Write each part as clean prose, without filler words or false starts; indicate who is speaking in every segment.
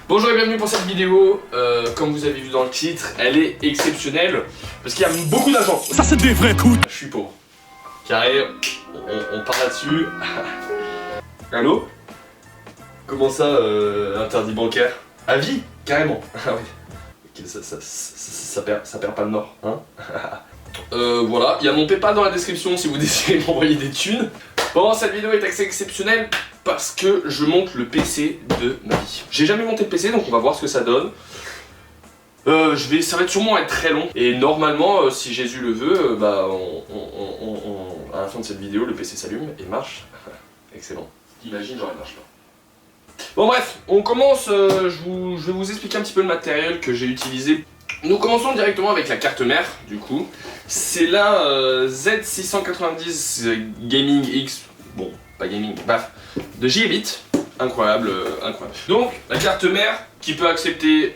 Speaker 1: Bonjour et bienvenue pour cette vidéo. Comme vous avez vu dans le titre, elle est exceptionnelle parce qu'il y a beaucoup d'argent.
Speaker 2: Ça c'est des vrais coups.
Speaker 1: Je suis pauvre. Carré, on part là-dessus. Allô? Comment ça, interdit bancaire? À vie? Carrément. Ah oui. Ok, ça perd pas le nord, hein? Voilà, il y a mon PayPal dans la description si vous décidez de m'envoyer des thunes. Bon, cette vidéo est assez exceptionnelle parce que je monte le PC de ma vie. J'ai jamais monté le PC, donc on va voir ce que ça donne. Ça va sûrement être très long. Et normalement, si Jésus le veut, à la fin de cette vidéo, le PC s'allume et marche. Excellent. Imagine, genre il marche pas. Bon bref, on commence, je vais vous expliquer un petit peu le matériel que j'ai utilisé. Nous commençons directement avec la carte mère, du coup. C'est la Z690 Gaming X, bon, pas gaming, bref, de Gigabit. Incroyable, incroyable. Donc, la carte mère qui peut accepter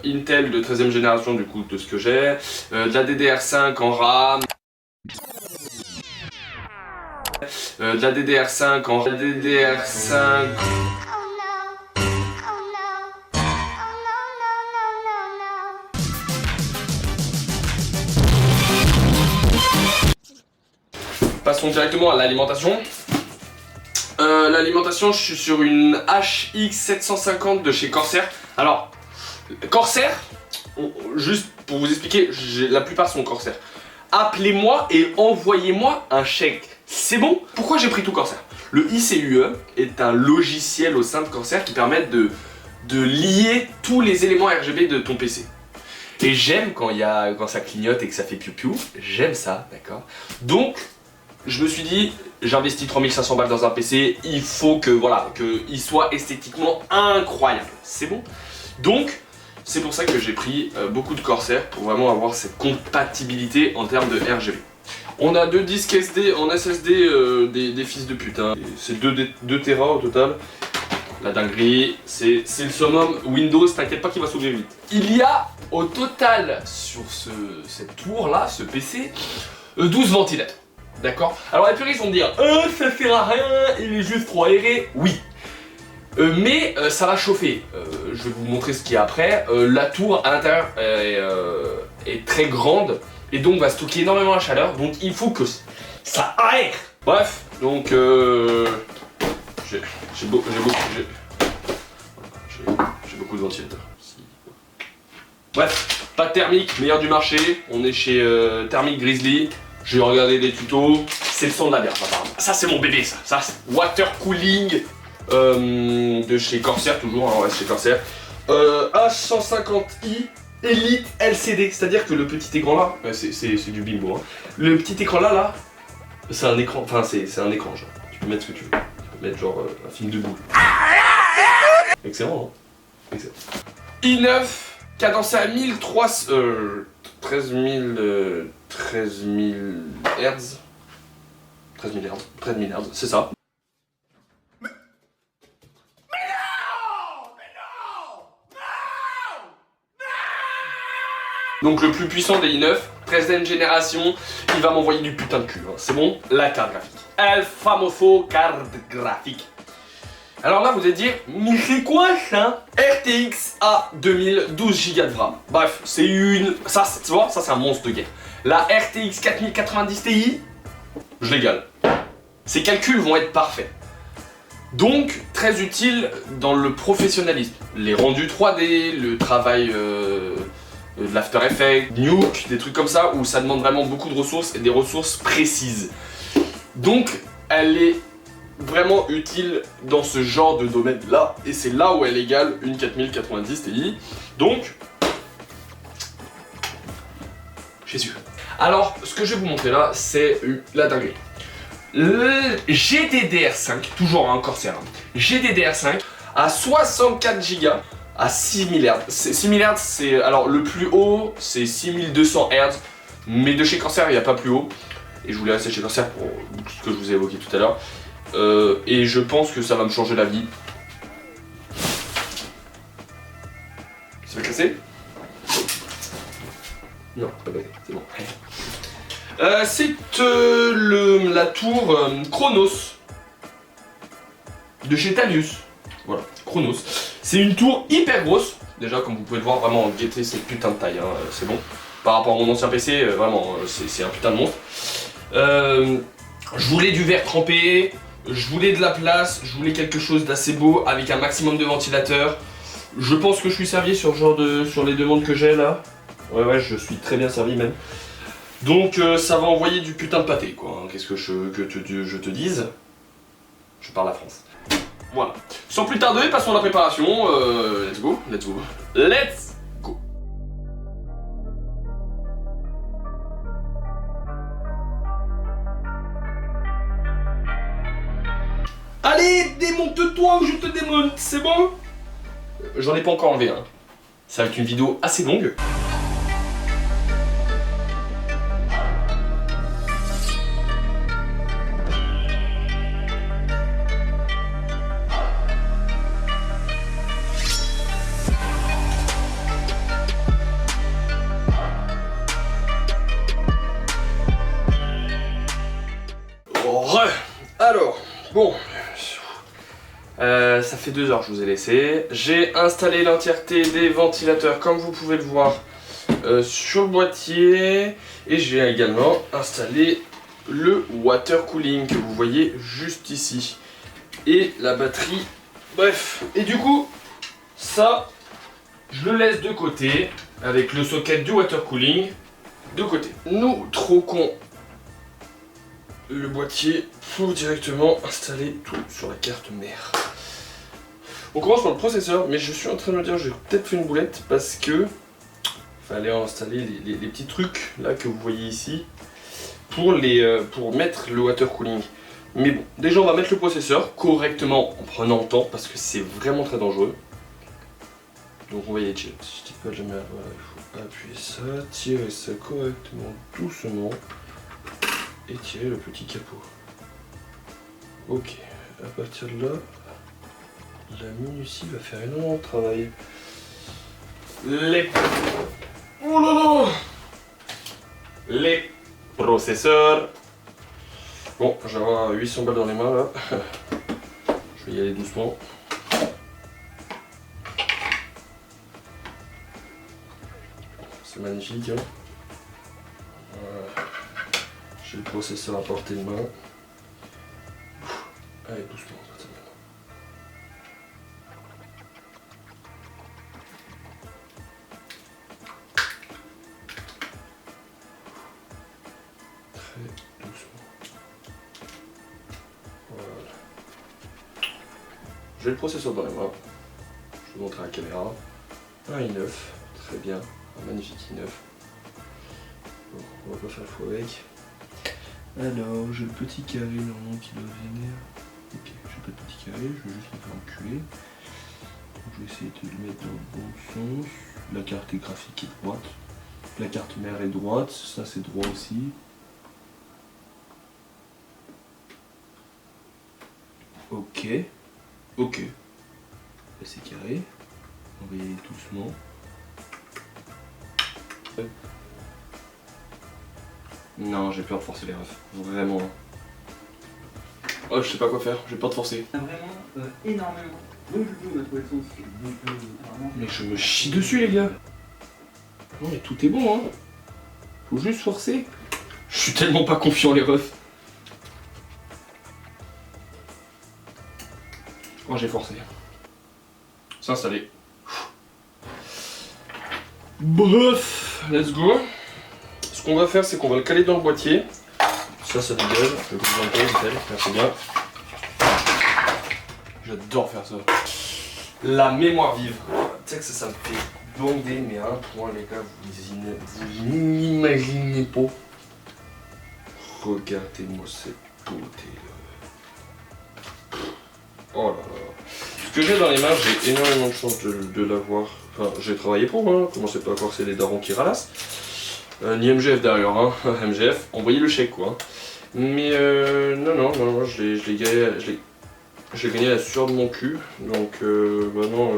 Speaker 1: Intel de 13e génération, du coup, de ce que j'ai, de la DDR5 en RAM, de la DDR5 en DDR5. Passons directement à l'alimentation. L'alimentation, je suis sur une HX750 de chez Corsair. Alors, Corsair, juste pour vous expliquer, la plupart sont Corsair. Appelez-moi et envoyez-moi un chèque. C'est bon? Pourquoi j'ai pris tout Corsair? Le ICUE est un logiciel au sein de Corsair qui permet de lier tous les éléments RGB de ton PC. Et j'aime quand ça clignote et que ça fait piou-piou. J'aime ça, d'accord? Donc, je me suis dit, j'investis 3500 balles dans un PC, il faut que, voilà, qu'il soit esthétiquement incroyable. C'est bon? Donc, c'est pour ça que j'ai pris beaucoup de Corsair pour vraiment avoir cette compatibilité en termes de RGB. On a 2 disques SD en SSD des fils de pute, hein. C'est 2 Tera au total. La dinguerie, c'est le summum. Windows, t'inquiète pas qu'il va s'ouvrir vite. Il y a au total sur cette tour là, ce PC, 12 ventilateurs. D'accord? Alors les puristes vont me dire ça sert à rien, il est juste trop aéré. Oui. Mais ça va chauffer. Je vais vous montrer ce qu'il y a après. La tour à l'intérieur est très grande et donc va stocker énormément la chaleur. Donc il faut que ça aère. Bref, donc j'ai beaucoup de ventilateurs. Bref, pas de thermique, meilleur du marché. On est chez Thermic Grizzly. J'ai regardé des tutos, c'est le son de la merde apparemment. Ça c'est mon bébé ça, water cooling de chez Corsair toujours, hein, ouais, chez Corsair. H150i Elite LCD, c'est-à-dire que le petit écran là, c'est du bimbo, hein. Le petit écran là, c'est un écran, enfin c'est un écran genre, tu peux mettre ce que tu veux. Tu peux mettre genre un film de boule. Excellent, hein. Excellent. i9, cadencé à 13 000 Hz. 13 000 Hz, c'est ça. Mais non. Donc le plus puissant des i9, 13e génération, il va m'envoyer du putain de cul, hein. C'est bon? La carte graphique. El famoso carte graphique. Alors là, vous allez dire, mais c'est quoi ça? RTX A2000, 12 Go de RAM. Bref, c'est une... Ça, tu vois, ça c'est un monstre de guerre. La RTX 4090 Ti, je l'égale. Ces calculs vont être parfaits. Donc, très utile dans le professionnalisme. Les rendus 3D, le travail de l'After Effects, Nuke, des trucs comme ça, où ça demande vraiment beaucoup de ressources et des ressources précises. Donc, elle est vraiment utile dans ce genre de domaine là, et c'est là où elle égale une 4090 Ti. Donc, Jésus. Alors, ce que je vais vous montrer là, c'est la dinguerie. Le GDDR5, toujours un Corsair, hein. GDDR5 à 64 Go à 6000 Hz. 6000 Hz, c'est alors le plus haut, c'est 6200 Hz, mais de chez Corsair, il n'y a pas plus haut. Et je voulais rester chez Corsair pour ce que je vous ai évoqué tout à l'heure. Et je pense que ça va me changer la vie. Ça va casser? Non, pas bête, c'est bon. C'est la tour Chronos de chez Thalius. Voilà, Chronos. C'est une tour hyper grosse. Déjà, comme vous pouvez le voir, vraiment, guettez cette putain de taille, hein, c'est bon. Par rapport à mon ancien PC, vraiment, c'est un putain de monstre. Je voulais du verre trempé, je voulais de la place, je voulais quelque chose d'assez beau avec un maximum de ventilateurs. Je pense que je suis servi sur les demandes que j'ai là. Ouais, je suis très bien servi même. Donc ça va envoyer du putain de pâté quoi. Hein. Qu'est-ce que je te dise? Je parle à France. Voilà. Sans plus tarder, passons à la préparation. Let's go, let's go. Let's go. Allez, démonte-toi ou je te démonte, c'est bon? J'en ai pas encore enlevé un. Ça va être une vidéo assez longue. Alors, bon, ça fait 2 heures que je vous ai laissé. J'ai installé l'entièreté des ventilateurs comme vous pouvez le voir sur le boîtier. Et j'ai également installé le water cooling que vous voyez juste ici. Et la batterie, bref. Et du coup, ça, je le laisse de côté avec le socket du water cooling de côté. Nous troquons le boîtier pour directement installer tout sur la carte mère. On commence par le processeur, mais je suis en train de me dire que j'ai peut-être fait une boulette parce que fallait installer les petits trucs là que vous voyez ici pour mettre le water cooling. Mais bon, déjà on va mettre le processeur correctement en prenant le temps parce que c'est vraiment très dangereux. Donc on va y aller chill. Si je dis pas jamais, voilà, il faut appuyer ça, tirer ça correctement, doucement. Et tirer le petit capot. Ok, à partir de là, la minutie va faire énormément de travail. Oh là là, les processeurs. Bon, je vais avoir 800 balles dans les mains là. Je vais y aller doucement. C'est magnifique. Hein. Voilà. J'ai le processeur à portée de main. Allez, doucement, ça maintenant. Très doucement. Voilà. J'ai le processeur dans les mains. Je vous montre à la caméra. Un i9, très bien. Un magnifique i9. Bon, on va pas faire le fou avec. Alors, j'ai le petit carré normalement qui doit venir. Ok, j'ai pas de petit carré, je vais juste le faire enculer. Donc, je vais essayer de le mettre dans le bon sens. La carte graphique est droite. La carte mère est droite, ça c'est droit aussi. Ok. Ok. Là c'est carré. On va y aller doucement. Non, j'ai peur de forcer les refs. Vraiment. Oh, je sais pas quoi faire, j'ai peur de forcer.
Speaker 2: Vraiment énormément. Donc du coup, on a trouvé le sens.
Speaker 1: Mais je me chie dessus, les gars. Non, mais tout est bon, hein. Faut juste forcer. Je suis tellement pas confiant, les refs. Oh, j'ai forcé. C'est installé. Bref, let's go. Ce qu'on va faire, c'est qu'on va le caler dans le boîtier. Ça dégage. Je vais vous en caler, merci bien. J'adore faire ça. La mémoire vive. Tu sais que ça me fait bander, mais à un point, les gars, vous n'imaginez pas. Regardez-moi cette beauté. Oh là là. Ce que j'ai dans les mains, j'ai énormément de chance de l'avoir. Enfin, j'ai travaillé pour, hein. Commencez pas à croire que c'est les darons qui ralassent. Ni MGF derrière, hein. MGF, envoyez le chèque quoi. Mais non, je l'ai gagné à la sueur de mon cul. Donc maintenant,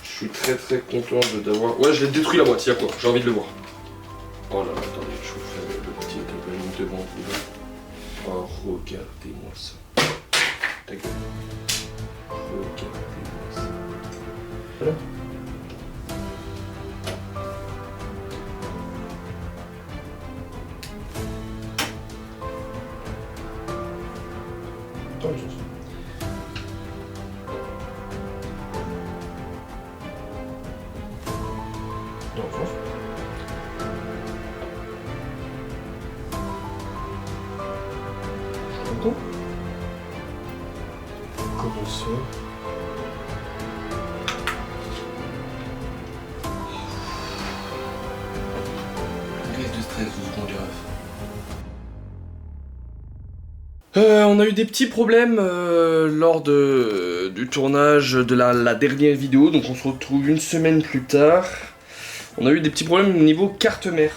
Speaker 1: je suis très content d'avoir. Ouais, je l'ai détruit la boîte, y'a quoi, j'ai envie de le voir. Oh là là, attendez, je vous fais le petit opening devant vous. Oh, regardez-moi ça. Ta gueule. Regardez-moi ça. tout à l'heure. Dans le sens. Dans le sens. Comment ça? Crise de stress, 12 secondes du ref. On a eu des petits problèmes lors du tournage de la dernière vidéo, donc on se retrouve une semaine plus tard. On a eu des petits problèmes au niveau carte mère.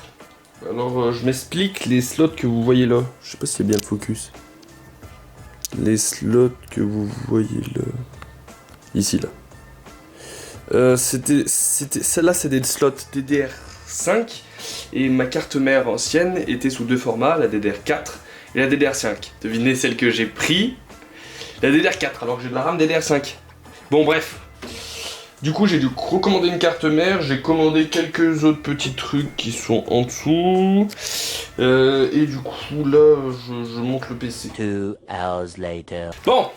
Speaker 1: Alors je m'explique, les slots que vous voyez là, je sais pas si c'est bien le focus. Les slots que vous voyez là, ici là. Celle-là c'est des slots DDR5 et ma carte mère ancienne était sous deux formats, la DDR4 et la DDR5. Devinez celle que j'ai pris, la DDR4 alors que j'ai de la RAM DDR5. Bon bref. Du coup j'ai dû recommander une carte mère, j'ai commandé quelques autres petits trucs qui sont en dessous. Et du coup là je monte le PC.
Speaker 3: 2 hours later.
Speaker 1: Bon,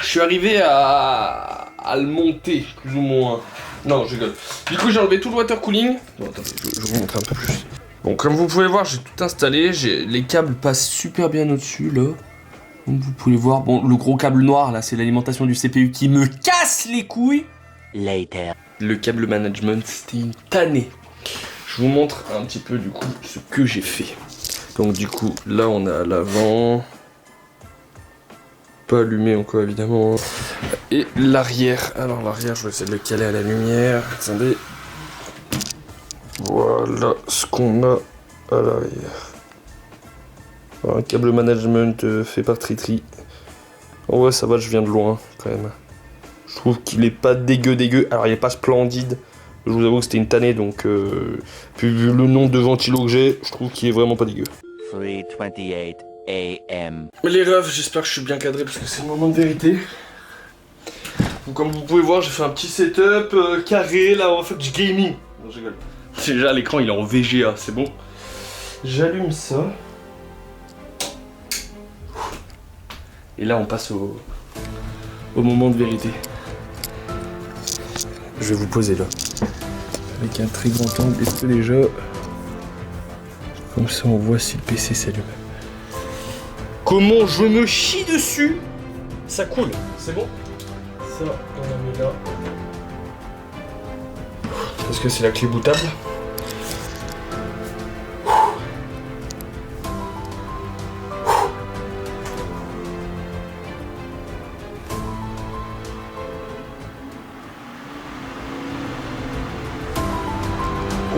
Speaker 1: je suis arrivé à le monter plus ou moins. Non je rigole. Du coup j'ai enlevé tout le water cooling. Bon attendez, je vous montre un peu plus. Bon comme vous pouvez voir j'ai tout installé, les câbles passent super bien au-dessus là. Comme vous pouvez voir, bon le gros câble noir là c'est l'alimentation du CPU qui me casse les couilles.
Speaker 3: Later.
Speaker 1: Le câble management, c'était une tannée. Je vous montre un petit peu du coup ce que j'ai fait. Donc du coup, là on a l'avant. Pas allumé encore évidemment. Et l'arrière. Alors l'arrière, je vais essayer de le caler à la lumière. Attendez. Voilà ce qu'on a à l'arrière. Un câble management fait par Tritri. En vrai ça va, je viens de loin quand même. Je trouve qu'il est pas dégueu. Alors il est pas splendide. Je vous avoue que c'était une tannée donc puis vu le nombre de ventilos que j'ai, je trouve qu'il est vraiment pas dégueu.
Speaker 3: 3:28 AM.
Speaker 1: Les refs, j'espère que je suis bien cadré parce que c'est le moment de vérité. Donc, comme vous pouvez voir, j'ai fait un petit setup carré là en fait du gaming. Non, je rigole. Déjà l'écran il est en VGA, c'est bon. J'allume ça. Et là on passe au moment de vérité. Je vais vous poser là. Avec un très grand angle et tout déjà. Comme ça on voit si le PC s'allume. Comment je me chie dessus. Ça coule, c'est bon. Ça on la met là. Parce que c'est la clé bootable.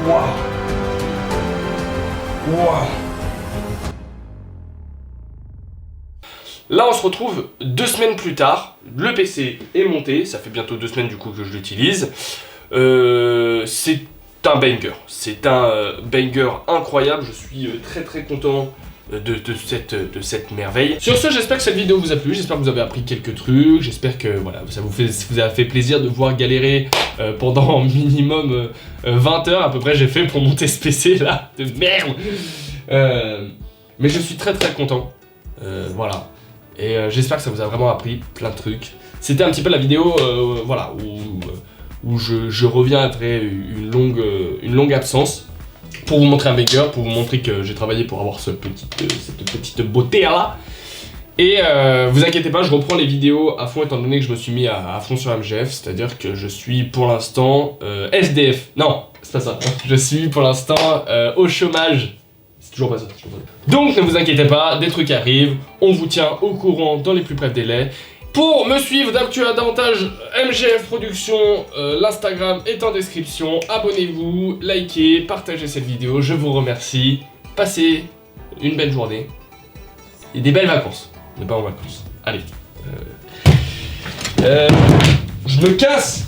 Speaker 1: Waouh! Waouh! Là on se retrouve 2 semaines plus tard, le PC est monté, ça fait bientôt 2 semaines du coup que je l'utilise. C'est un banger, c'est un banger incroyable, je suis très content de cette merveille. Sur ce, j'espère que cette vidéo vous a plu, j'espère que vous avez appris quelques trucs, j'espère que voilà, ça vous a fait plaisir de voir galérer pendant minimum 20 heures à peu près j'ai fait pour monter ce PC là, de merde. Mais je suis très content, voilà. Et j'espère que ça vous a vraiment appris plein de trucs. C'était un petit peu la vidéo voilà, où je reviens après une longue absence. Pour vous montrer un banger, pour vous montrer que j'ai travaillé pour avoir cette petite beauté là. Et vous inquiétez pas, je reprends les vidéos à fond étant donné que je me suis mis à fond sur MGF. C'est-à-dire que je suis pour l'instant SDF. Non, c'est pas ça. Je suis pour l'instant au chômage. C'est toujours pas ça. Donc ne vous inquiétez pas, des trucs arrivent. On vous tient au courant dans les plus brefs délais. Pour me suivre davantage MGF Productions, l'Instagram est en description. Abonnez-vous, likez, partagez cette vidéo. Je vous remercie. Passez une belle journée et des belles vacances. On n'est pas en vacances. Allez. Je me casse.